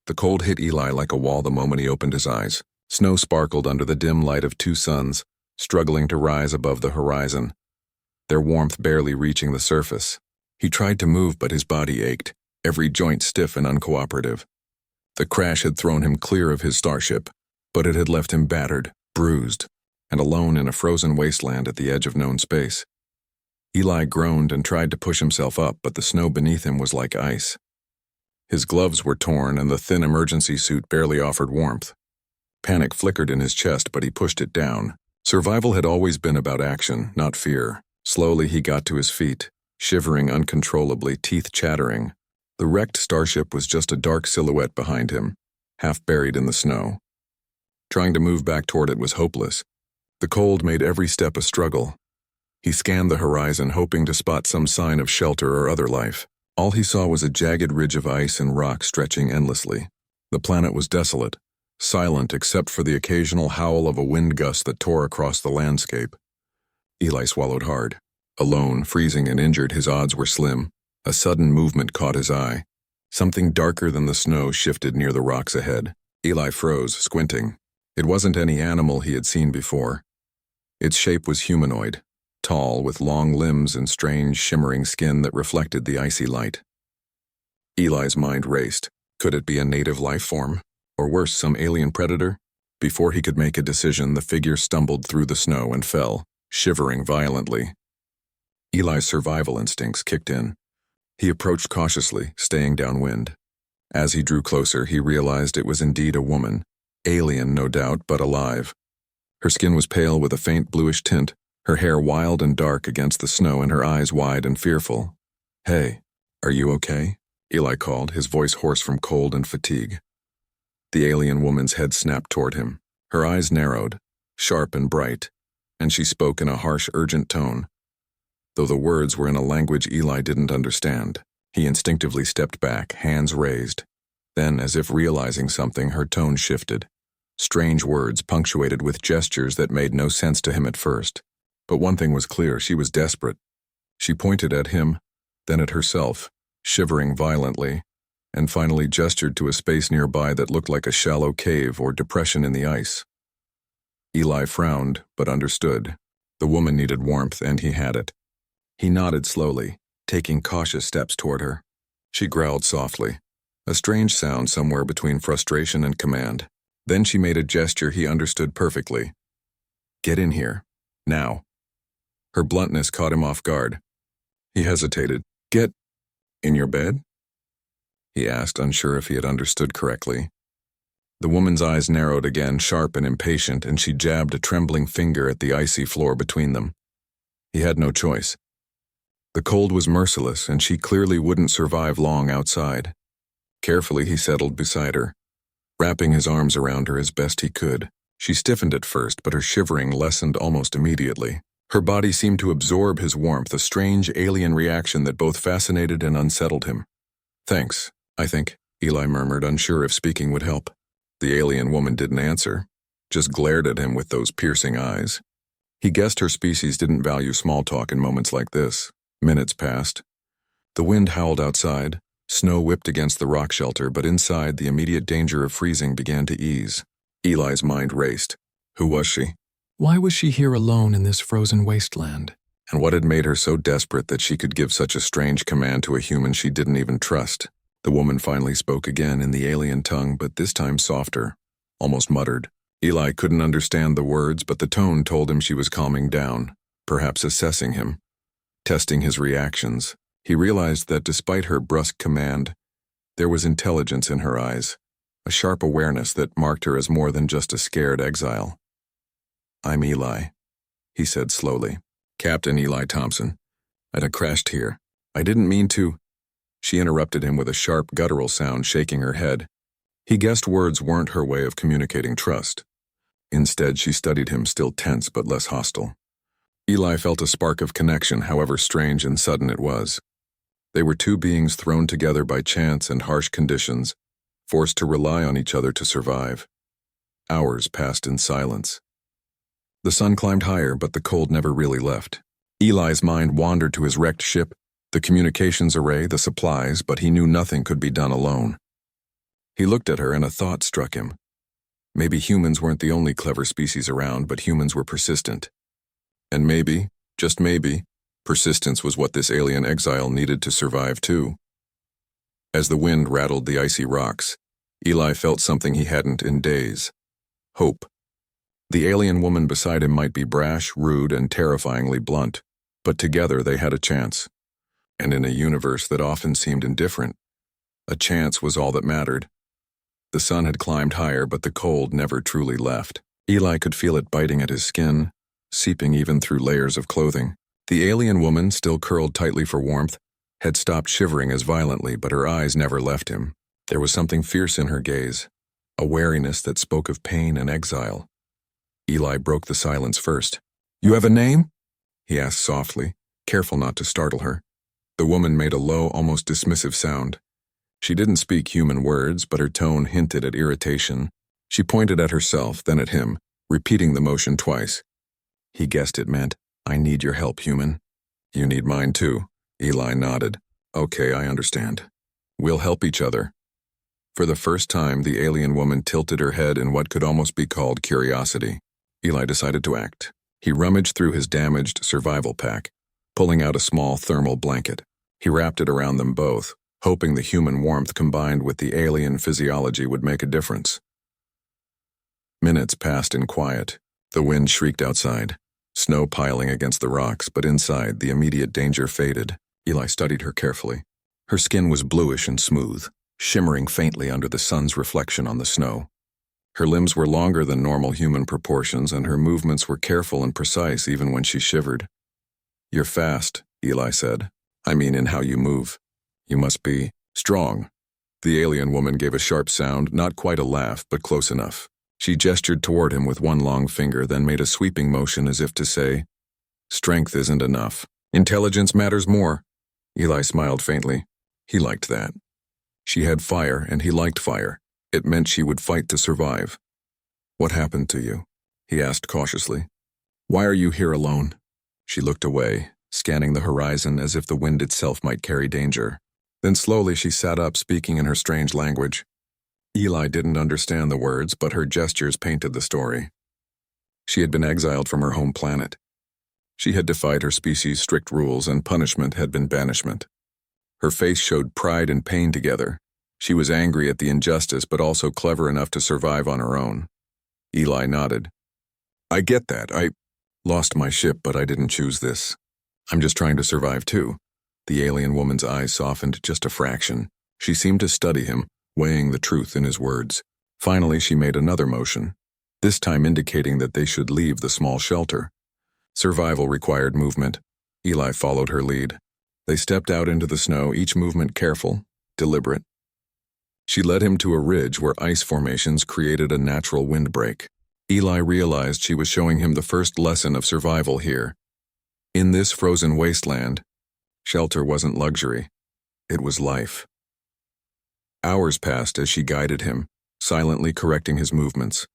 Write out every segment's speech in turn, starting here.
The cold hit Eli like a wall the moment he opened his eyes. Snow sparkled under the dim light of two suns, struggling to rise above the horizon, their warmth barely reaching the surface. He tried to move, but his body ached, every joint stiff and uncooperative. The crash had thrown him clear of his starship, but it had left him battered, bruised, and alone in a frozen wasteland at the edge of known space. Eli groaned and tried to push himself up, but the snow beneath him was like ice. His gloves were torn and the thin emergency suit barely offered warmth. Panic flickered in his chest, but he pushed it down. Survival had always been about action, not fear. Slowly he got to his feet, shivering uncontrollably, teeth chattering. The wrecked starship was just a dark silhouette behind him, half buried in the snow. Trying to move back toward it was hopeless. The cold made every step a struggle. He scanned the horizon, hoping to spot some sign of shelter or other life. All he saw was a jagged ridge of ice and rock stretching endlessly. The planet was desolate, silent except for the occasional howl of a wind gust that tore across the landscape. Eli swallowed hard. Alone, freezing and injured, his odds were slim. A sudden movement caught his eye. Something darker than the snow shifted near the rocks ahead. Eli froze, squinting. It wasn't any animal he had seen before. Its shape was humanoid, tall, with long limbs and strange, shimmering skin that reflected the icy light. Eli's mind raced. Could it be a native life form? Or worse, some alien predator? Before he could make a decision, the figure stumbled through the snow and fell, shivering violently. Eli's survival instincts kicked in. He approached cautiously, staying downwind. As he drew closer, he realized it was indeed a woman. Alien, no doubt, but alive. Her skin was pale with a faint bluish tint, her hair wild and dark against the snow and her eyes wide and fearful. "Hey, are you okay?" Eli called, his voice hoarse from cold and fatigue. The alien woman's head snapped toward him. Her eyes narrowed, sharp and bright, and she spoke in a harsh, urgent tone. Though the words were in a language Eli didn't understand, he instinctively stepped back, hands raised. Then, as if realizing something, her tone shifted. Strange words punctuated with gestures that made no sense to him at first. But one thing was clear, she was desperate. She pointed at him, then at herself, shivering violently, and finally gestured to a space nearby that looked like a shallow cave or depression in the ice. Eli frowned, but understood. The woman needed warmth, and he had it. He nodded slowly, taking cautious steps toward her. She growled softly, a strange sound somewhere between frustration and command. Then she made a gesture he understood perfectly. "Get in here. Now." Her bluntness caught him off guard. He hesitated. "Get in your bed?" he asked, unsure if he had understood correctly. The woman's eyes narrowed again, sharp and impatient, and she jabbed a trembling finger at the icy floor between them. He had no choice. The cold was merciless, and she clearly wouldn't survive long outside. Carefully, he settled beside her, wrapping his arms around her as best he could. She stiffened at first, but her shivering lessened almost immediately. Her body seemed to absorb his warmth, a strange alien reaction that both fascinated and unsettled him. "Thanks, I think," Eli murmured, unsure if speaking would help. The alien woman didn't answer, just glared at him with those piercing eyes. He guessed her species didn't value small talk in moments like this. Minutes passed. The wind howled outside. Snow whipped against the rock shelter, but inside, the immediate danger of freezing began to ease. Eli's mind raced. Who was she? Why was she here alone in this frozen wasteland? And what had made her so desperate that she could give such a strange command to a human she didn't even trust? The woman finally spoke again in the alien tongue, but this time softer, almost muttered. Eli couldn't understand the words, but the tone told him she was calming down, perhaps assessing him, testing his reactions. He realized that despite her brusque command, there was intelligence in her eyes, a sharp awareness that marked her as more than just a scared exile. "I'm Eli," he said slowly. "Captain Eli Thompson. I'd crashed here. I didn't mean to—" She interrupted him with a sharp, guttural sound, shaking her head. He guessed words weren't her way of communicating trust. Instead, she studied him, still tense but less hostile. Eli felt a spark of connection, however strange and sudden it was. They were two beings thrown together by chance and harsh conditions, forced to rely on each other to survive. Hours passed in silence. The sun climbed higher, but the cold never really left. Eli's mind wandered to his wrecked ship, the communications array, the supplies, but he knew nothing could be done alone. He looked at her and a thought struck him. Maybe humans weren't the only clever species around, but humans were persistent. And maybe, just maybe, persistence was what this alien exile needed to survive too. As the wind rattled the icy rocks, Eli felt something he hadn't in days. Hope. The alien woman beside him might be brash, rude, and terrifyingly blunt, but together they had a chance. And in a universe that often seemed indifferent, a chance was all that mattered. The sun had climbed higher, but the cold never truly left. Eli could feel it biting at his skin, seeping even through layers of clothing. The alien woman, still curled tightly for warmth, had stopped shivering as violently, but her eyes never left him. There was something fierce in her gaze, a wariness that spoke of pain and exile. Eli broke the silence first. "You have a name?" he asked softly, careful not to startle her. The woman made a low, almost dismissive sound. She didn't speak human words, but her tone hinted at irritation. She pointed at herself, then at him, repeating the motion twice. He guessed it meant, "I need your help, human." "You need mine too," Eli nodded. "Okay, I understand. We'll help each other." For the first time, the alien woman tilted her head in what could almost be called curiosity. Eli decided to act. He rummaged through his damaged survival pack, pulling out a small thermal blanket. He wrapped it around them both, hoping the human warmth combined with the alien physiology would make a difference. Minutes passed in quiet. The wind shrieked outside, snow piling against the rocks, but inside, the immediate danger faded. Eli studied her carefully. Her skin was bluish and smooth, shimmering faintly under the sun's reflection on the snow. Her limbs were longer than normal human proportions, and her movements were careful and precise even when she shivered. "You're fast," Eli said. "I mean in how you move. You must be strong." The alien woman gave a sharp sound, not quite a laugh, but close enough. She gestured toward him with one long finger, then made a sweeping motion as if to say, "Strength isn't enough. Intelligence matters more." Eli smiled faintly. He liked that. She had fire, and he liked fire. It meant she would fight to survive. "What happened to you?" he asked cautiously. "Why are you here alone?" She looked away, scanning the horizon as if the wind itself might carry danger. Then slowly she sat up, speaking in her strange language. Eli didn't understand the words, but her gestures painted the story. She had been exiled from her home planet. She had defied her species' strict rules, and punishment had been banishment. Her face showed pride and pain together. She was angry at the injustice, but also clever enough to survive on her own. Eli nodded. "I get that. I lost my ship, but I didn't choose this. I'm just trying to survive too." The alien woman's eyes softened just a fraction. She seemed to study him, weighing the truth in his words. Finally, she made another motion, this time indicating that they should leave the small shelter. Survival required movement. Eli followed her lead. They stepped out into the snow, each movement careful, deliberate. She led him to a ridge where ice formations created a natural windbreak. Eli realized she was showing him the first lesson of survival here. In this frozen wasteland, shelter wasn't luxury. It was life. Hours passed as she guided him, silently correcting his movements,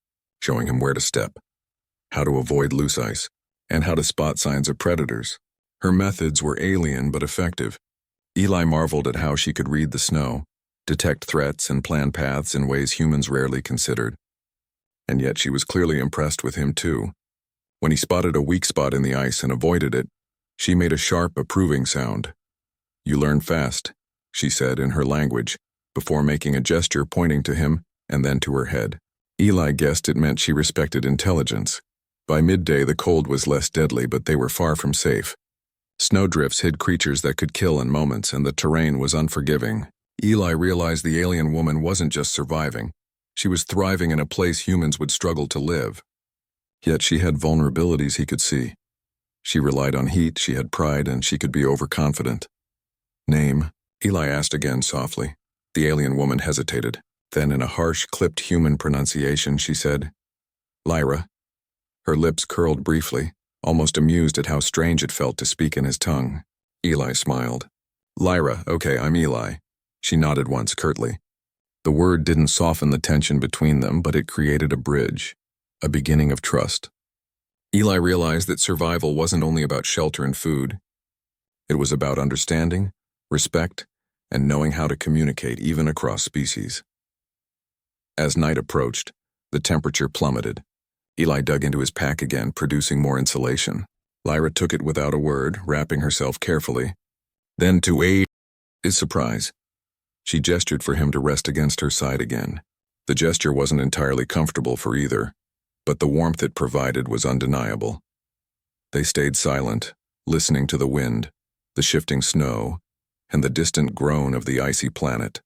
showing him where to step, how to avoid loose ice, and how to spot signs of predators. Her methods were alien but effective. Eli marveled at how she could read the snow, detect threats, and plan paths in ways humans rarely considered. And yet she was clearly impressed with him too. When he spotted a weak spot in the ice and avoided it, she made a sharp, approving sound. "You learn fast," she said in her language, before making a gesture pointing to him and then to her head. Eli guessed it meant she respected intelligence. By midday, the cold was less deadly, but they were far from safe. Snowdrifts hid creatures that could kill in moments, and the terrain was unforgiving. Eli realized the alien woman wasn't just surviving. She was thriving in a place humans would struggle to live. Yet she had vulnerabilities he could see. She relied on heat, she had pride, and she could be overconfident. "Name?" Eli asked again softly. The alien woman hesitated. Then in a harsh, clipped human pronunciation, she said, "Lyra." Her lips curled briefly, almost amused at how strange it felt to speak in his tongue. Eli smiled. "Lyra, okay, I'm Eli." She nodded once curtly. The word didn't soften the tension between them, but it created a bridge, a beginning of trust. Eli realized that survival wasn't only about shelter and food. It was about understanding, respect, and knowing how to communicate even across species. As night approached, the temperature plummeted. Eli dug into his pack again, producing more insulation. Lyra took it without a word, wrapping herself carefully. Then, to his surprise, she gestured for him to rest against her side again. The gesture wasn't entirely comfortable for either, but the warmth it provided was undeniable. They stayed silent, listening to the wind, the shifting snow, and the distant groan of the icy planet.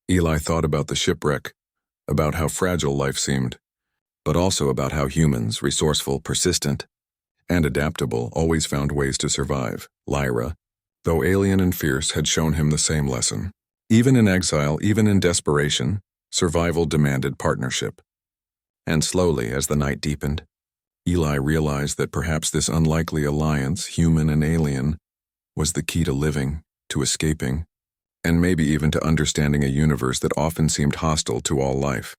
Eli thought about the shipwreck, about how fragile life seemed, but also about how humans, resourceful, persistent, and adaptable, always found ways to survive. Lyra, though alien and fierce, had shown him the same lesson. Even in exile, even in desperation, survival demanded partnership. And slowly, as the night deepened, Eli realized that perhaps this unlikely alliance, human and alien, was the key to living, to escaping, and maybe even to understanding a universe that often seemed hostile to all life.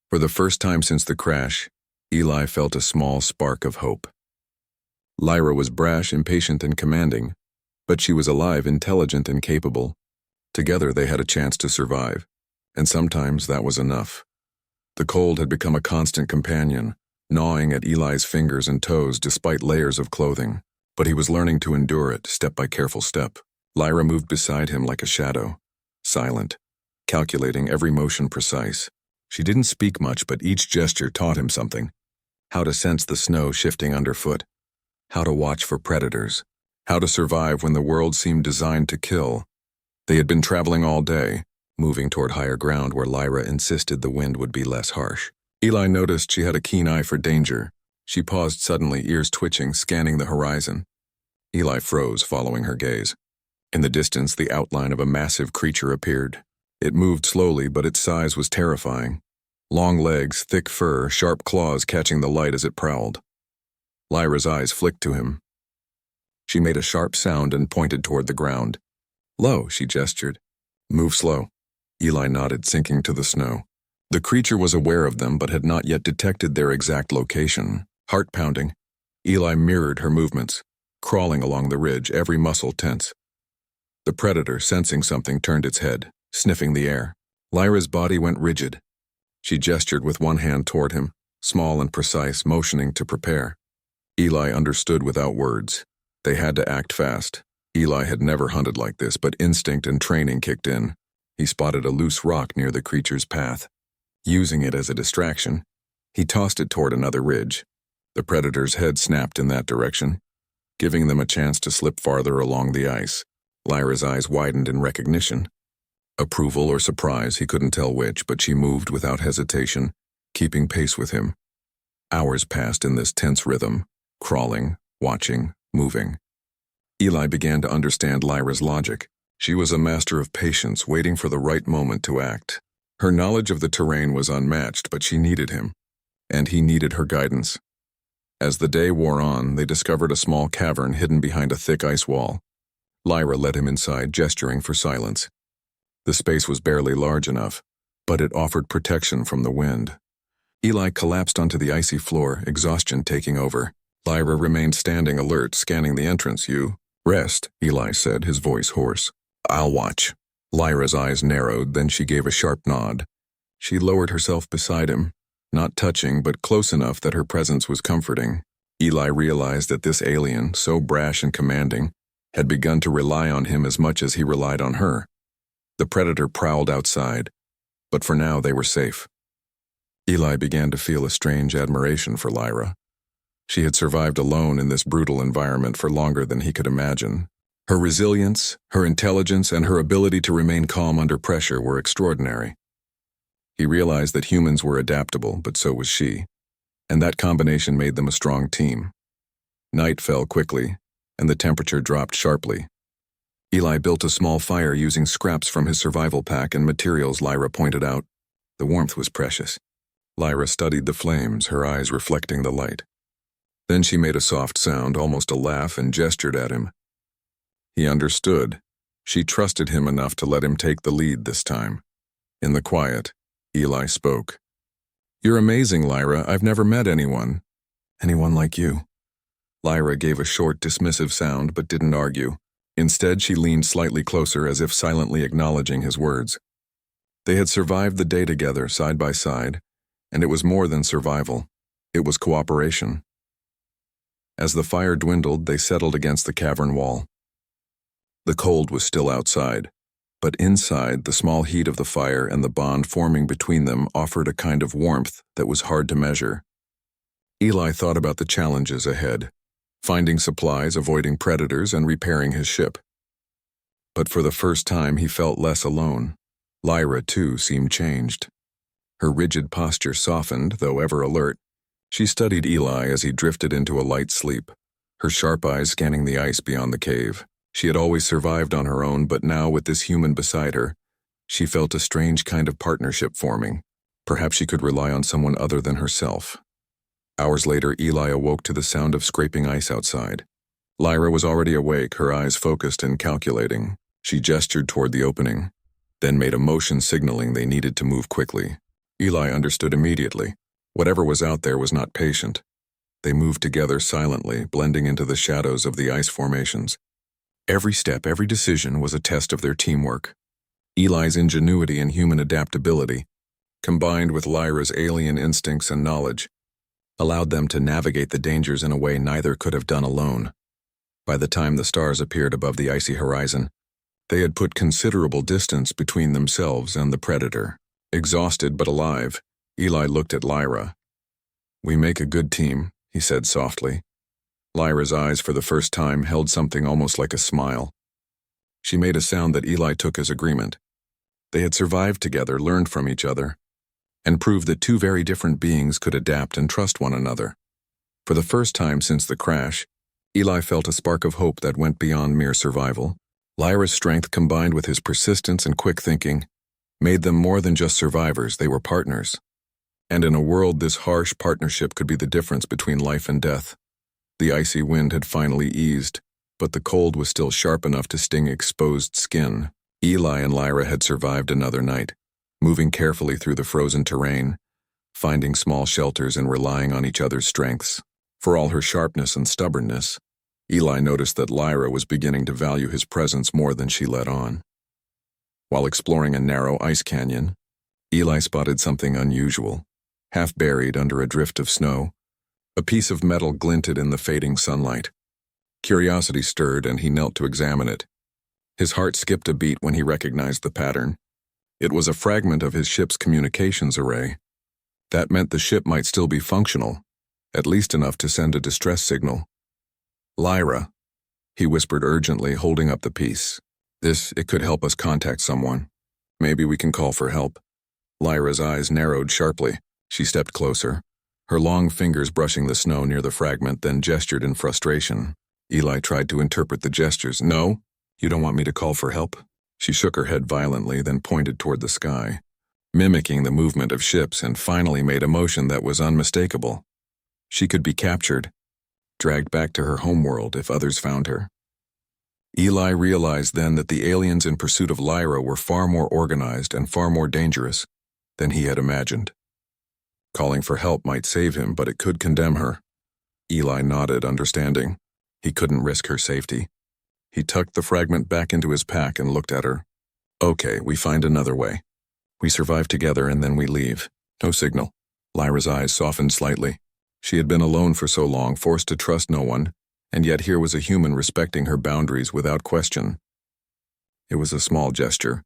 For the first time since the crash, Eli felt a small spark of hope. Lyra was brash, impatient, and commanding, but she was alive, intelligent, and capable. Together they had a chance to survive, and sometimes that was enough. The cold had become a constant companion, gnawing at Eli's fingers and toes despite layers of clothing, but he was learning to endure it step by careful step. Lyra moved beside him like a shadow, silent, calculating every motion precise. She didn't speak much, but each gesture taught him something. How to sense the snow shifting underfoot, how to watch for predators, how to survive when the world seemed designed to kill. They had been traveling all day, moving toward higher ground where Lyra insisted the wind would be less harsh. Eli noticed she had a keen eye for danger. She paused suddenly, ears twitching, scanning the horizon. Eli froze, following her gaze. In the distance, the outline of a massive creature appeared. It moved slowly, but its size was terrifying. Long legs, thick fur, sharp claws catching the light as it prowled. Lyra's eyes flicked to him. She made a sharp sound and pointed toward the ground. "Low," she gestured. "Move slow." Eli nodded, sinking to the snow. The creature was aware of them but had not yet detected their exact location. Heart pounding, Eli mirrored her movements, crawling along the ridge, every muscle tense. The predator, sensing something, turned its head, sniffing the air. Lyra's body went rigid. She gestured with one hand toward him, small and precise, motioning to prepare. Eli understood without words. They had to act fast. Eli had never hunted like this, but instinct and training kicked in. He spotted a loose rock near the creature's path. Using it as a distraction, he tossed it toward another ridge. The predator's head snapped in that direction, giving them a chance to slip farther along the ice. Lyra's eyes widened in recognition. Approval or surprise, he couldn't tell which, but she moved without hesitation, keeping pace with him. Hours passed in this tense rhythm, crawling, watching, moving. Eli began to understand Lyra's logic. She was a master of patience, waiting for the right moment to act. Her knowledge of the terrain was unmatched, but she needed him, and he needed her guidance. As the day wore on, they discovered a small cavern hidden behind a thick ice wall. Lyra led him inside, gesturing for silence. The space was barely large enough, but it offered protection from the wind. Eli collapsed onto the icy floor, exhaustion taking over. Lyra remained standing alert, scanning the entrance. "You rest," Eli said, his voice hoarse. "I'll watch." Lyra's eyes narrowed, then she gave a sharp nod. She lowered herself beside him, not touching, but close enough that her presence was comforting. Eli realized that this alien, so brash and commanding, had begun to rely on him as much as he relied on her. The predator prowled outside, but for now they were safe. Eli began to feel a strange admiration for Lyra. She had survived alone in this brutal environment for longer than he could imagine. Her resilience, her intelligence, and her ability to remain calm under pressure were extraordinary. He realized that humans were adaptable, but so was she, and that combination made them a strong team. Night fell quickly, and the temperature dropped sharply. Eli built a small fire using scraps from his survival pack and materials Lyra pointed out. The warmth was precious. Lyra studied the flames, her eyes reflecting the light. Then she made a soft sound, almost a laugh, and gestured at him. He understood. She trusted him enough to let him take the lead this time. In the quiet, Eli spoke. "You're amazing, Lyra. I've never met anyone like you." Lyra gave a short, dismissive sound, but didn't argue. Instead, she leaned slightly closer as if silently acknowledging his words. They had survived the day together, side by side, and it was more than survival. It was cooperation. As the fire dwindled, they settled against the cavern wall. The cold was still outside, but inside, the small heat of the fire and the bond forming between them offered a kind of warmth that was hard to measure. Eli thought about the challenges ahead, finding supplies, avoiding predators, and repairing his ship. But for the first time, he felt less alone. Lyra, too, seemed changed. Her rigid posture softened, though ever alert. She studied Eli as he drifted into a light sleep, her sharp eyes scanning the ice beyond the cave. She had always survived on her own, but now with this human beside her, she felt a strange kind of partnership forming. Perhaps she could rely on someone other than herself. Hours later, Eli awoke to the sound of scraping ice outside. Lyra was already awake, her eyes focused and calculating. She gestured toward the opening, then made a motion signaling they needed to move quickly. Eli understood immediately. Whatever was out there was not patient. They moved together silently, blending into the shadows of the ice formations. Every step, every decision was a test of their teamwork. Eli's ingenuity and human adaptability, combined with Lyra's alien instincts and knowledge, allowed them to navigate the dangers in a way neither could have done alone. By the time the stars appeared above the icy horizon, they had put considerable distance between themselves and the predator. Exhausted but alive, Eli looked at Lyra. "We make a good team," he said softly. Lyra's eyes for the first time held something almost like a smile. She made a sound that Eli took as agreement. They had survived together, learned from each other, and proved that two very different beings could adapt and trust one another. For the first time since the crash, Eli felt a spark of hope that went beyond mere survival. Lyra's strength combined with his persistence and quick thinking made them more than just survivors, they were partners. And in a world this harsh, partnership could be the difference between life and death. The icy wind had finally eased, but the cold was still sharp enough to sting exposed skin. Eli and Lyra had survived another night, moving carefully through the frozen terrain, finding small shelters and relying on each other's strengths. For all her sharpness and stubbornness, Eli noticed that Lyra was beginning to value his presence more than she let on. While exploring a narrow ice canyon, Eli spotted something unusual. Half buried under a drift of snow, a piece of metal glinted in the fading sunlight. Curiosity stirred and he knelt to examine it. His heart skipped a beat when he recognized the pattern. It was a fragment of his ship's communications array. That meant the ship might still be functional, at least enough to send a distress signal. "Lyra," he whispered urgently, holding up the piece. It could help us contact someone. Maybe we can call for help." Lyra's eyes narrowed sharply. She stepped closer, her long fingers brushing the snow near the fragment, then gestured in frustration. Eli tried to interpret the gestures. "No? You don't want me to call for help?" She shook her head violently, then pointed toward the sky, mimicking the movement of ships, and finally made a motion that was unmistakable. She could be captured, dragged back to her homeworld if others found her. Eli realized then that the aliens in pursuit of Lyra were far more organized and far more dangerous than he had imagined. Calling for help might save him, but it could condemn her. Eli nodded, understanding. He couldn't risk her safety. He tucked the fragment back into his pack and looked at her. "Okay, we find another way. We survive together and then we leave. No signal." Lyra's eyes softened slightly. She had been alone for so long, forced to trust no one, and yet here was a human respecting her boundaries without question. It was a small gesture,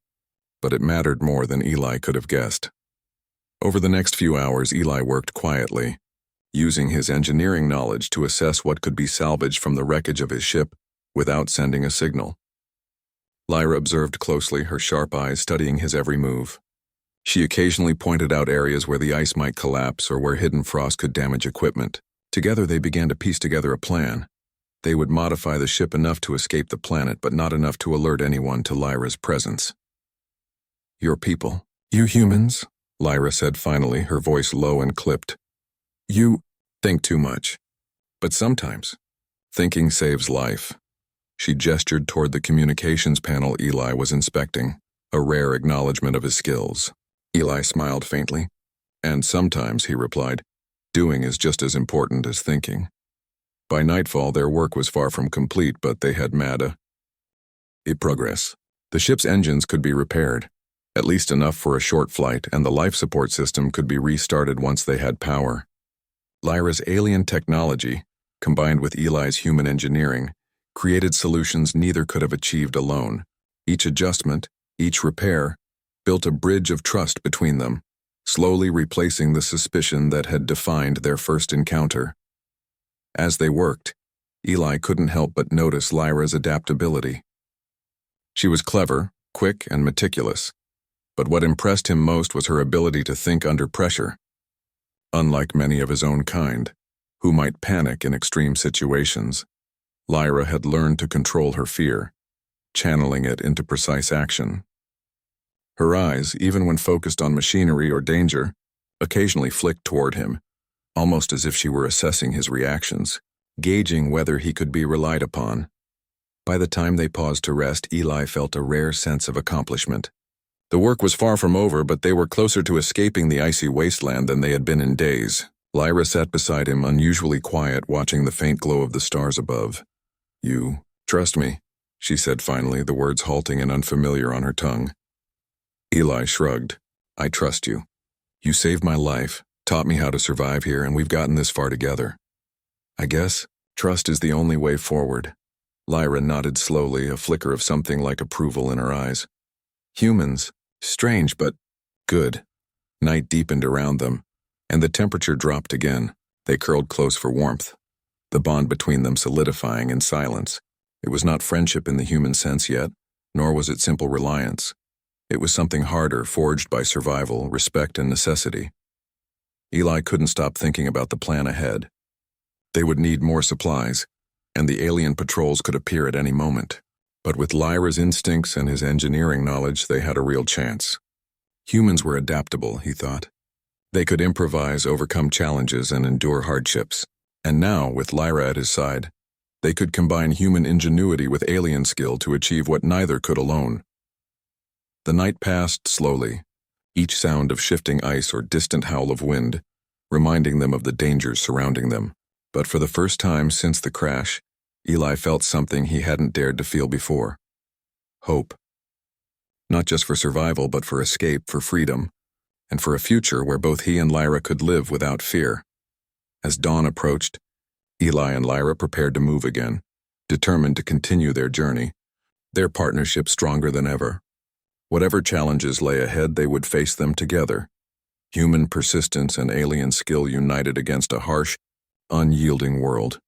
but it mattered more than Eli could have guessed. Over the next few hours, Eli worked quietly, using his engineering knowledge to assess what could be salvaged from the wreckage of his ship without sending a signal. Lyra observed closely, her sharp eyes studying his every move. She occasionally pointed out areas where the ice might collapse or where hidden frost could damage equipment. Together they began to piece together a plan. They would modify the ship enough to escape the planet, but not enough to alert anyone to Lyra's presence. "Your people. You humans," Lyra said finally, her voice low and clipped. "You think too much. But sometimes, thinking saves life." She gestured toward the communications panel Eli was inspecting, a rare acknowledgement of his skills. Eli smiled faintly. "And sometimes," he replied, "doing is just as important as thinking." By nightfall, their work was far from complete, but they had made a progress. The ship's engines could be repaired, at least enough for a short flight, and the life support system could be restarted once they had power. Lyra's alien technology, combined with Eli's human engineering, created solutions neither could have achieved alone. Each adjustment, each repair, built a bridge of trust between them, slowly replacing the suspicion that had defined their first encounter. As they worked, Eli couldn't help but notice Lyra's adaptability. She was clever, quick, and meticulous, but what impressed him most was her ability to think under pressure. Unlike many of his own kind, who might panic in extreme situations, Lyra had learned to control her fear, channeling it into precise action. Her eyes, even when focused on machinery or danger, occasionally flicked toward him, almost as if she were assessing his reactions, gauging whether he could be relied upon. By the time they paused to rest, Eli felt a rare sense of accomplishment. The work was far from over, but they were closer to escaping the icy wasteland than they had been in days. Lyra sat beside him, unusually quiet, watching the faint glow of the stars above. "You trust me," she said finally, the words halting and unfamiliar on her tongue. Eli shrugged. "I trust you. You saved my life, taught me how to survive here, and we've gotten this far together. I guess trust is the only way forward." Lyra nodded slowly, a flicker of something like approval in her eyes. Humans, strange but good. Night deepened around them, and the temperature dropped again. They curled close for warmth, the bond between them solidifying in silence. It was not friendship in the human sense yet, nor was it simple reliance. It was something harder, forged by survival, respect, and necessity. Eli couldn't stop thinking about the plan ahead. They would need more supplies, and the alien patrols could appear at any moment. But with Lyra's instincts and his engineering knowledge, they had a real chance. Humans were adaptable, he thought. They could improvise, overcome challenges, and endure hardships. And now, with Lyra at his side, they could combine human ingenuity with alien skill to achieve what neither could alone. The night passed slowly, each sound of shifting ice or distant howl of wind, reminding them of the dangers surrounding them. But for the first time since the crash, Eli felt something he hadn't dared to feel before. Hope. Not just for survival, but for escape, for freedom, and for a future where both he and Lyra could live without fear. As dawn approached, Eli and Lyra prepared to move again, determined to continue their journey, their partnership stronger than ever. Whatever challenges lay ahead, they would face them together. Human persistence and alien skill united against a harsh, unyielding world.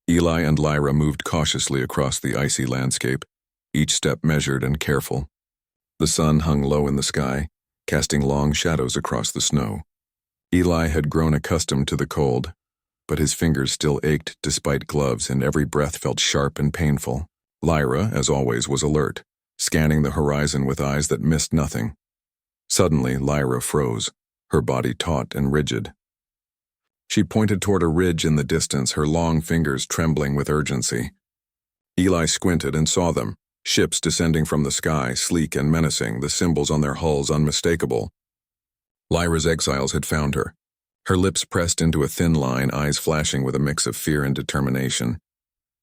Eli and Lyra moved cautiously across the icy landscape, each step measured and careful. The sun hung low in the sky, casting long shadows across the snow. Eli had grown accustomed to the cold, but his fingers still ached despite gloves, and every breath felt sharp and painful. Lyra, as always, was alert, scanning the horizon with eyes that missed nothing. Suddenly, Lyra froze, her body taut and rigid. She pointed toward a ridge in the distance, her long fingers trembling with urgency. Eli squinted and saw them, ships descending from the sky, sleek and menacing, the symbols on their hulls unmistakable. Lyra's exiles had found her, her lips pressed into a thin line, eyes flashing with a mix of fear and determination.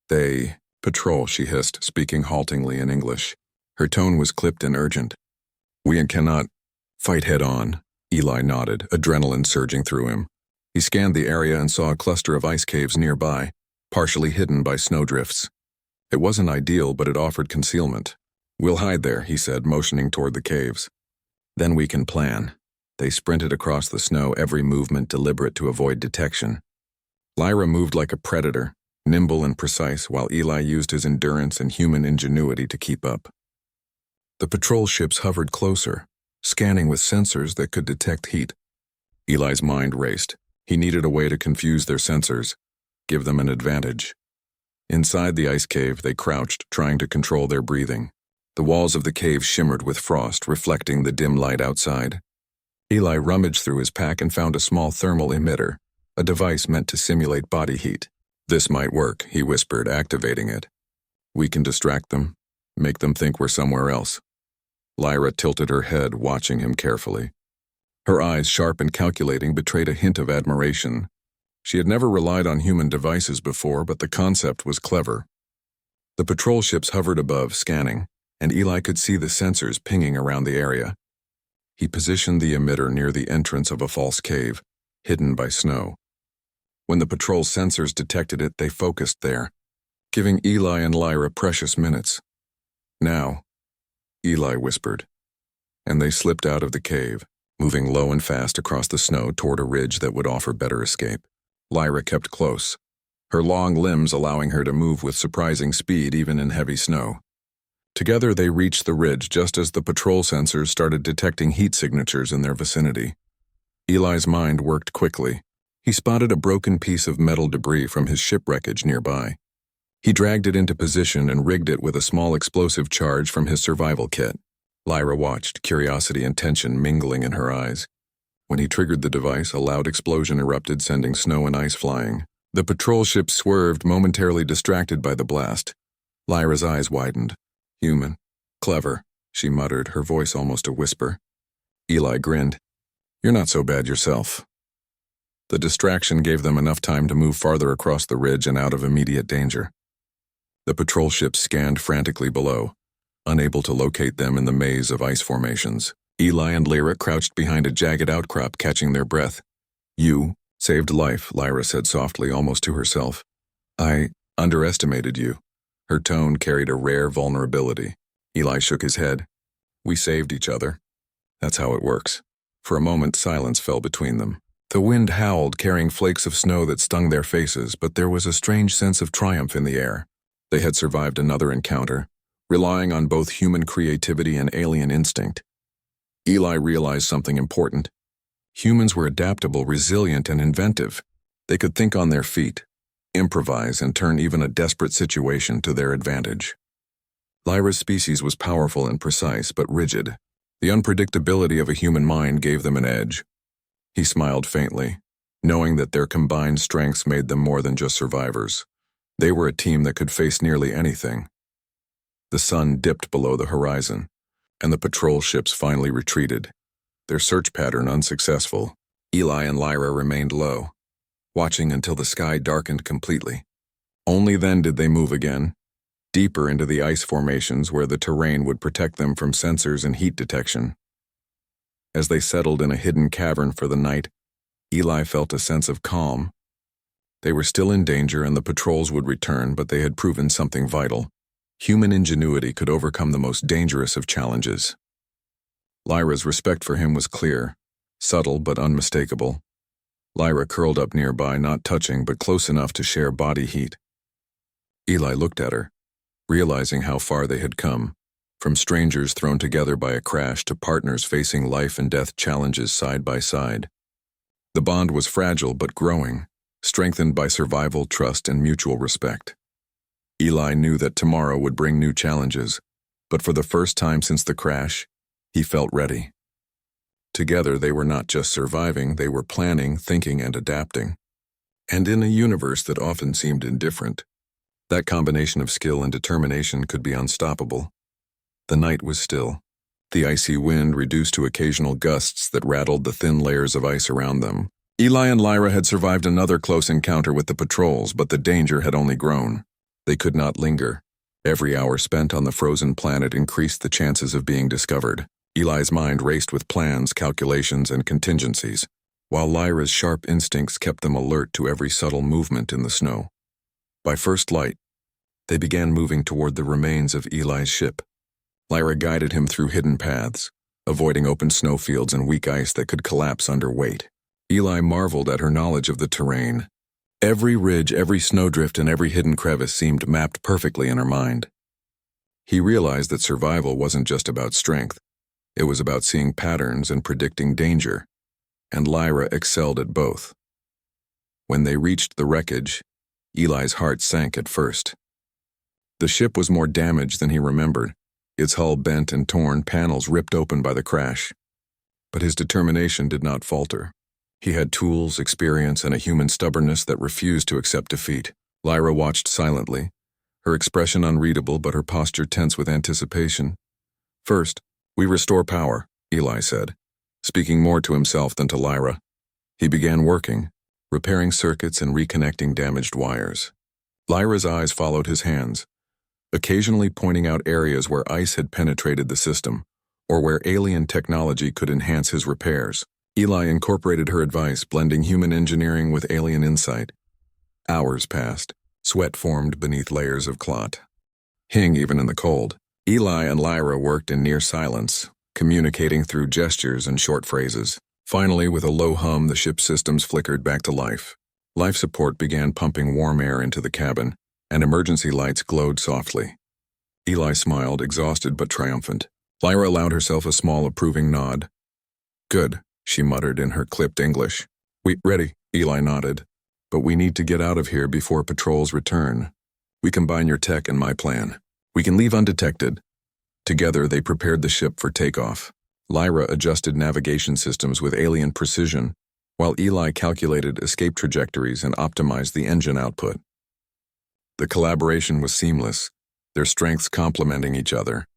"They patrol," she hissed, speaking haltingly in English. Her tone was clipped and urgent. "We cannot fight head-on," Eli nodded, adrenaline surging through him. He scanned the area and saw a cluster of ice caves nearby, partially hidden by snowdrifts. It wasn't ideal, but it offered concealment. "We'll hide there," he said, motioning toward the caves. "Then we can plan." They sprinted across the snow, every movement deliberate to avoid detection. Lyra moved like a predator, nimble and precise, while Eli used his endurance and human ingenuity to keep up. The patrol ships hovered closer, scanning with sensors that could detect heat. Eli's mind raced. He needed a way to confuse their sensors, give them an advantage. Inside the ice cave, they crouched, trying to control their breathing. The walls of the cave shimmered with frost, reflecting the dim light outside. Eli rummaged through his pack and found a small thermal emitter, a device meant to simulate body heat. "This might work," he whispered, activating it. "We can distract them, make them think we're somewhere else." Lyra tilted her head, watching him carefully. Her eyes, sharp and calculating, betrayed a hint of admiration. She had never relied on human devices before, but the concept was clever. The patrol ships hovered above, scanning, and Eli could see the sensors pinging around the area. He positioned the emitter near the entrance of a false cave, hidden by snow. When the patrol's sensors detected it, they focused there, giving Eli and Lyra precious minutes. "Now," Eli whispered, and they slipped out of the cave, moving low and fast across the snow toward a ridge that would offer better escape. Lyra kept close, her long limbs allowing her to move with surprising speed even in heavy snow. Together they reached the ridge just as the patrol sensors started detecting heat signatures in their vicinity. Eli's mind worked quickly. He spotted a broken piece of metal debris from his ship wreckage nearby. He dragged it into position and rigged it with a small explosive charge from his survival kit. Lyra watched, curiosity and tension mingling in her eyes. When he triggered the device, a loud explosion erupted, sending snow and ice flying. The patrol ship swerved, momentarily distracted by the blast. Lyra's eyes widened. "Human. Clever," she muttered, her voice almost a whisper. Eli grinned. "You're not so bad yourself." The distraction gave them enough time to move farther across the ridge and out of immediate danger. The patrol ship scanned frantically below, unable to locate them in the maze of ice formations. Eli and Lyra crouched behind a jagged outcrop, catching their breath. "You saved life," Lyra said softly, almost to herself. "I underestimated you." Her tone carried a rare vulnerability. Eli shook his head. "We saved each other. That's how it works." For a moment, silence fell between them. The wind howled, carrying flakes of snow that stung their faces, but there was a strange sense of triumph in the air. They had survived another encounter, relying on both human creativity and alien instinct. Eli realized something important. Humans were adaptable, resilient, and inventive. They could think on their feet, improvise, and turn even a desperate situation to their advantage. Lyra's species was powerful and precise, but rigid. The unpredictability of a human mind gave them an edge. He smiled faintly, knowing that their combined strengths made them more than just survivors. They were a team that could face nearly anything. The sun dipped below the horizon, and the patrol ships finally retreated, their search pattern unsuccessful. Eli and Lyra remained low, watching until the sky darkened completely. Only then did they move again, deeper into the ice formations where the terrain would protect them from sensors and heat detection. As they settled in a hidden cavern for the night, Eli felt a sense of calm. They were still in danger and the patrols would return, but they had proven something vital. Human ingenuity could overcome the most dangerous of challenges. Lyra's respect for him was clear, subtle but unmistakable. Lyra curled up nearby, not touching but close enough to share body heat. Eli looked at her, realizing how far they had come, from strangers thrown together by a crash to partners facing life and death challenges side by side. The bond was fragile but growing, strengthened by survival, trust, and mutual respect. Eli knew that tomorrow would bring new challenges, but for the first time since the crash, he felt ready. Together they were not just surviving, they were planning, thinking, and adapting. And in a universe that often seemed indifferent, that combination of skill and determination could be unstoppable. The night was still, the icy wind reduced to occasional gusts that rattled the thin layers of ice around them. Eli and Lyra had survived another close encounter with the patrols, but the danger had only grown. They could not linger. Every hour spent on the frozen planet increased the chances of being discovered. Eli's mind raced with plans, calculations, and contingencies, while Lyra's sharp instincts kept them alert to every subtle movement in the snow. By first light, they began moving toward the remains of Eli's ship. Lyra guided him through hidden paths, avoiding open snowfields and weak ice that could collapse under weight. Eli marveled at her knowledge of the terrain. Every ridge, every snowdrift, and every hidden crevice seemed mapped perfectly in her mind. He realized that survival wasn't just about strength. It was about seeing patterns and predicting danger, and Lyra excelled at both. When they reached the wreckage, Eli's heart sank at first. The ship was more damaged than he remembered, its hull bent and torn, panels ripped open by the crash. But his determination did not falter. He had tools, experience, and a human stubbornness that refused to accept defeat. Lyra watched silently, her expression unreadable but her posture tense with anticipation. "First, we restore power," Eli said, speaking more to himself than to Lyra. He began working, repairing circuits and reconnecting damaged wires. Lyra's eyes followed his hands, occasionally pointing out areas where ice had penetrated the system, or where alien technology could enhance his repairs. Eli incorporated her advice, blending human engineering with alien insight. Hours passed. Sweat formed beneath layers of clot. Hing even in the cold. Eli and Lyra worked in near silence, communicating through gestures and short phrases. Finally, with a low hum, the ship's systems flickered back to life. Life support began pumping warm air into the cabin, and emergency lights glowed softly. Eli smiled, exhausted but triumphant. Lyra allowed herself a small, approving nod. "Good," she muttered in her clipped English. "We ready," Eli nodded. "But we need to get out of here before patrols return. We combine your tech and my plan. We can leave undetected." Together, they prepared the ship for takeoff. Lyra adjusted navigation systems with alien precision, while Eli calculated escape trajectories and optimized the engine output. The collaboration was seamless, their strengths complementing each other.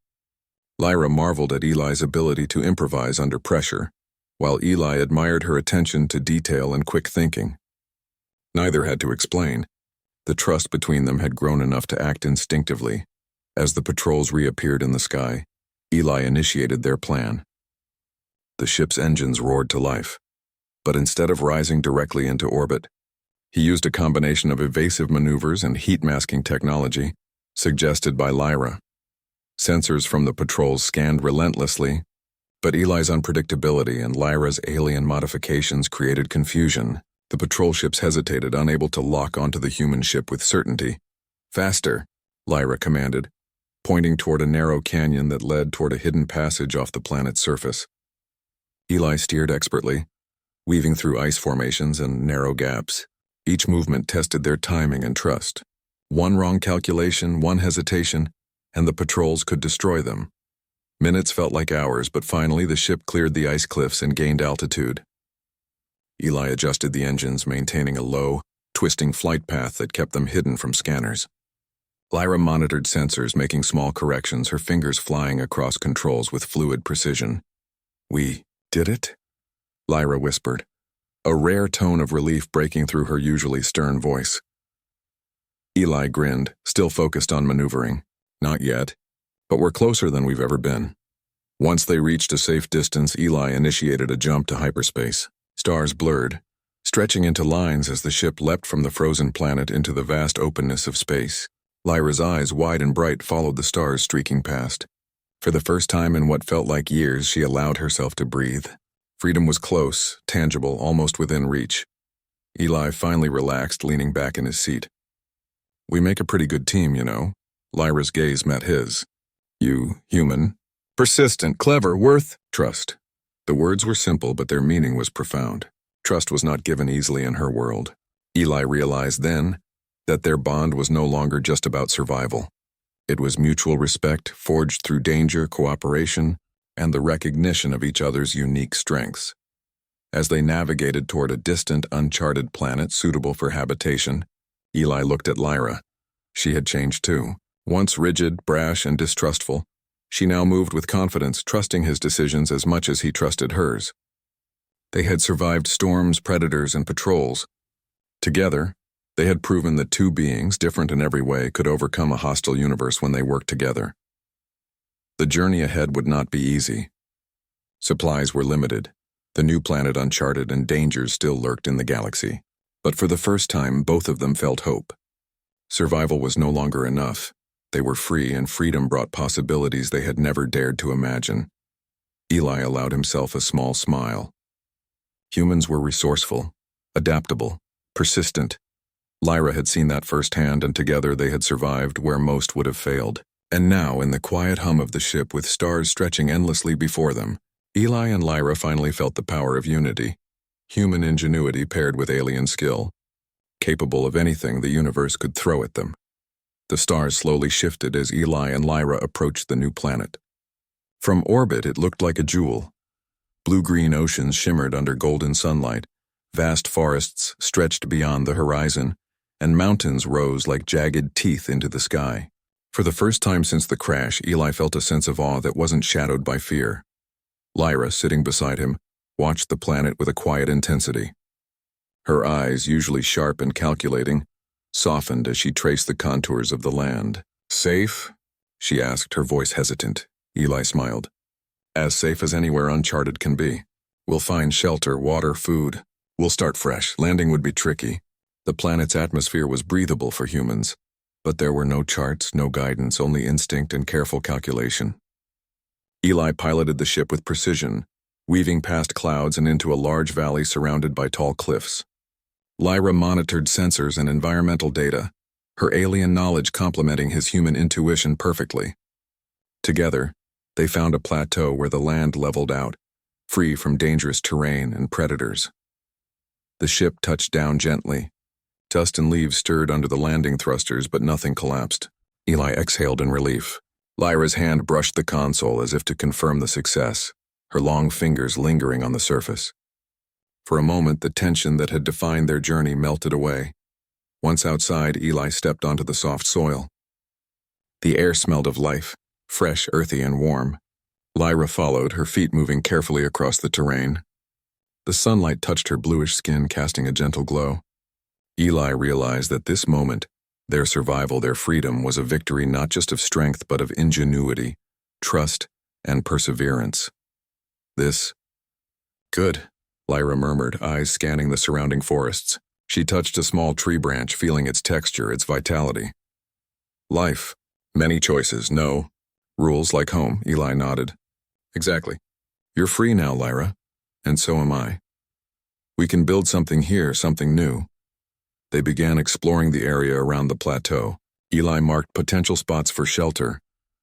Lyra marveled at Eli's ability to improvise under pressure, while Eli admired her attention to detail and quick thinking. Neither had to explain. The trust between them had grown enough to act instinctively. As the patrols reappeared in the sky, Eli initiated their plan. The ship's engines roared to life, but instead of rising directly into orbit, he used a combination of evasive maneuvers and heat-masking technology suggested by Lyra. Sensors from the patrols scanned relentlessly, but Eli's unpredictability and Lyra's alien modifications created confusion. The patrol ships hesitated, unable to lock onto the human ship with certainty. "Faster," Lyra commanded, pointing toward a narrow canyon that led toward a hidden passage off the planet's surface. Eli steered expertly, weaving through ice formations and narrow gaps. Each movement tested their timing and trust. One wrong calculation, one hesitation, and the patrols could destroy them. Minutes felt like hours, but finally the ship cleared the ice cliffs and gained altitude. Eli adjusted the engines, maintaining a low, twisting flight path that kept them hidden from scanners. Lyra monitored sensors, making small corrections, her fingers flying across controls with fluid precision. "We did it?" Lyra whispered, a rare tone of relief breaking through her usually stern voice. Eli grinned, still focused on maneuvering. "Not yet, but we're closer than we've ever been." Once they reached a safe distance, Eli initiated a jump to hyperspace. Stars blurred, stretching into lines as the ship leapt from the frozen planet into the vast openness of space. Lyra's eyes, wide and bright, followed the stars streaking past. For the first time in what felt like years, she allowed herself to breathe. Freedom was close, tangible, almost within reach. Eli finally relaxed, leaning back in his seat. "We make a pretty good team, you know." Lyra's gaze met his. "You, human, persistent, clever, worth trust." The words were simple, but their meaning was profound. Trust was not given easily in her world. Eli realized then that their bond was no longer just about survival. It was mutual respect, forged through danger, cooperation, and the recognition of each other's unique strengths. As they navigated toward a distant, uncharted planet suitable for habitation, Eli looked at Lyra. She had changed too. Once rigid, brash, and distrustful, she now moved with confidence, trusting his decisions as much as he trusted hers. They had survived storms, predators, and patrols. Together, they had proven that two beings, different in every way, could overcome a hostile universe when they worked together. The journey ahead would not be easy. Supplies were limited, the new planet uncharted, and dangers still lurked in the galaxy. But for the first time, both of them felt hope. Survival was no longer enough. They were free, and freedom brought possibilities they had never dared to imagine. Eli allowed himself a small smile. Humans were resourceful, adaptable, persistent. Lyra had seen that firsthand, and together they had survived where most would have failed. And now, in the quiet hum of the ship with stars stretching endlessly before them, Eli and Lyra finally felt the power of unity. Human ingenuity paired with alien skill, capable of anything the universe could throw at them. The stars slowly shifted as Eli and Lyra approached the new planet. From orbit, it looked like a jewel. Blue-green oceans shimmered under golden sunlight, vast forests stretched beyond the horizon, and mountains rose like jagged teeth into the sky. For the first time since the crash, Eli felt a sense of awe that wasn't shadowed by fear. Lyra, sitting beside him, watched the planet with a quiet intensity. Her eyes, usually sharp and calculating, softened as she traced the contours of the land. "Safe?" she asked, her voice hesitant. Eli smiled. As safe as anywhere uncharted can be. We'll find shelter, water, food. We'll start fresh. Landing would be tricky. The planet's atmosphere was breathable for humans, but there were no charts, no guidance, only instinct and careful calculation. Eli piloted the ship with precision, weaving past clouds and into a large valley surrounded by tall cliffs. Lyra monitored sensors and environmental data, her alien knowledge complementing his human intuition perfectly. Together, they found a plateau where the land leveled out, free from dangerous terrain and predators. The ship touched down gently. Dust and leaves stirred under the landing thrusters, but nothing collapsed. Eli exhaled in relief. Lyra's hand brushed the console as if to confirm the success, her long fingers lingering on the surface. For a moment, the tension that had defined their journey melted away. Once outside, Eli stepped onto the soft soil. The air smelled of life, fresh, earthy, and warm. Lyra followed, her feet moving carefully across the terrain. The sunlight touched her bluish skin, casting a gentle glow. Eli realized that this moment, their survival, their freedom, was a victory not just of strength but of ingenuity, trust, and perseverance. Good, Lyra murmured, eyes scanning the surrounding forests. She touched a small tree branch, feeling its texture, its vitality. Life. Many choices, no. Rules like home, Eli nodded. Exactly. You're free now, Lyra. And so am I. We can build something here, something new. They began exploring the area around the plateau. Eli marked potential spots for shelter,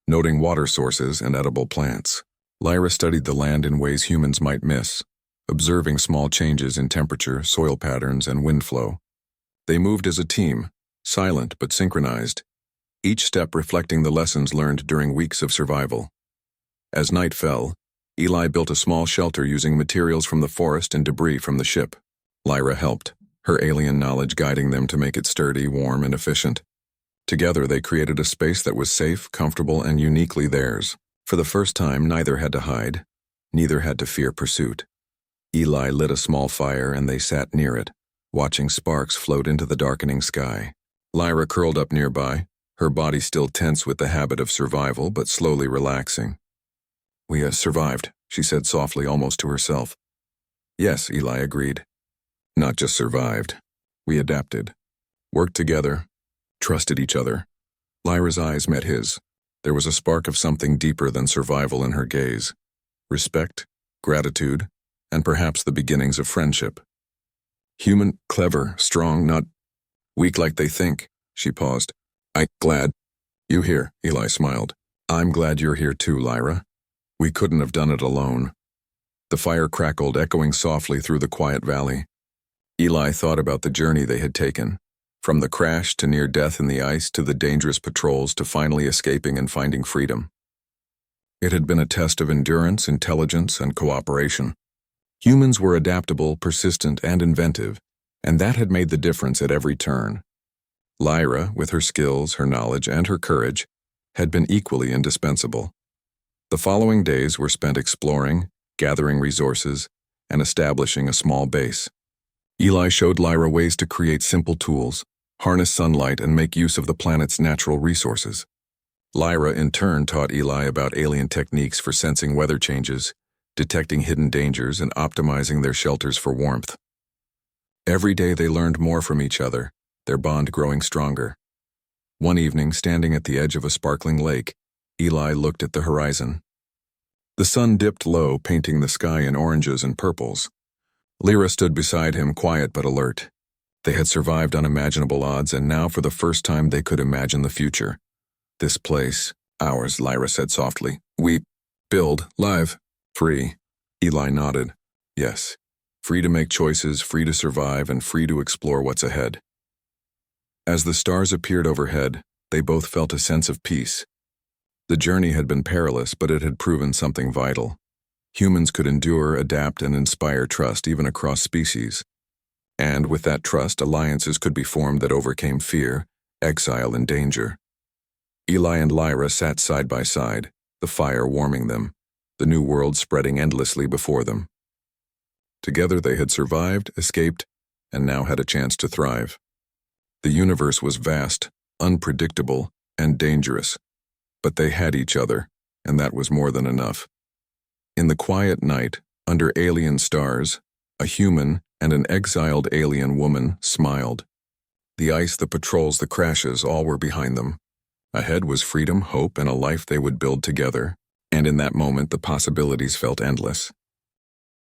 noting water sources and edible plants. Lyra studied the land in ways humans might miss, observing small changes in temperature, soil patterns, and wind flow. They moved as a team, silent but synchronized, each step reflecting the lessons learned during weeks of survival. As night fell, Eli built a small shelter using materials from the forest and debris from the ship. Lyra helped, her alien knowledge guiding them to make it sturdy, warm, and efficient. Together they created a space that was safe, comfortable, and uniquely theirs. For the first time, neither had to hide, neither had to fear pursuit. Eli lit a small fire and they sat near it, watching sparks float into the darkening sky. Lyra curled up nearby, her body still tense with the habit of survival but slowly relaxing. We survived, she said softly, almost to herself. Yes, Eli agreed. Not just survived. We adapted. Worked together. Trusted each other. Lyra's eyes met his. There was a spark of something deeper than survival in her gaze. Respect, gratitude, and perhaps the beginnings of friendship. Human, clever, strong, not weak like they think. She paused. I'm glad you here, Eli smiled. I'm glad you're here too, Lyra. We couldn't have done it alone. The fire crackled, echoing softly through the quiet valley. Eli thought about the journey they had taken, from the crash to near death in the ice to the dangerous patrols to finally escaping and finding freedom. It had been a test of endurance, intelligence, and cooperation. Humans were adaptable, persistent, and inventive, and that had made the difference at every turn. Lyra, with her skills, her knowledge, and her courage, had been equally indispensable. The following days were spent exploring, gathering resources, and establishing a small base. Eli showed Lyra ways to create simple tools, harness sunlight, and make use of the planet's natural resources. Lyra, in turn, taught Eli about alien techniques for sensing weather changes, detecting hidden dangers, and optimizing their shelters for warmth. Every day they learned more from each other, their bond growing stronger. One evening, standing at the edge of a sparkling lake, Eli looked at the horizon. The sun dipped low, painting the sky in oranges and purples. Lyra stood beside him, quiet but alert. They had survived unimaginable odds, and now for the first time they could imagine the future. This place, ours, Lyra said softly. We build, live, free. Eli nodded. Yes, free to make choices, free to survive, and free to explore what's ahead. As the stars appeared overhead, they both felt a sense of peace. The journey had been perilous, but it had proven something vital. Humans could endure, adapt, and inspire trust even across species. And with that trust, alliances could be formed that overcame fear, exile, and danger. Eli and Lyra sat side by side, the fire warming them, the new world spreading endlessly before them. Together they had survived, escaped, and now had a chance to thrive. The universe was vast, unpredictable, and dangerous, but they had each other, and that was more than enough. In the quiet night, under alien stars, a human and an exiled alien woman smiled. The ice, the patrols, the crashes, all were behind them. Ahead was freedom, hope, and a life they would build together. And in that moment, the possibilities felt endless.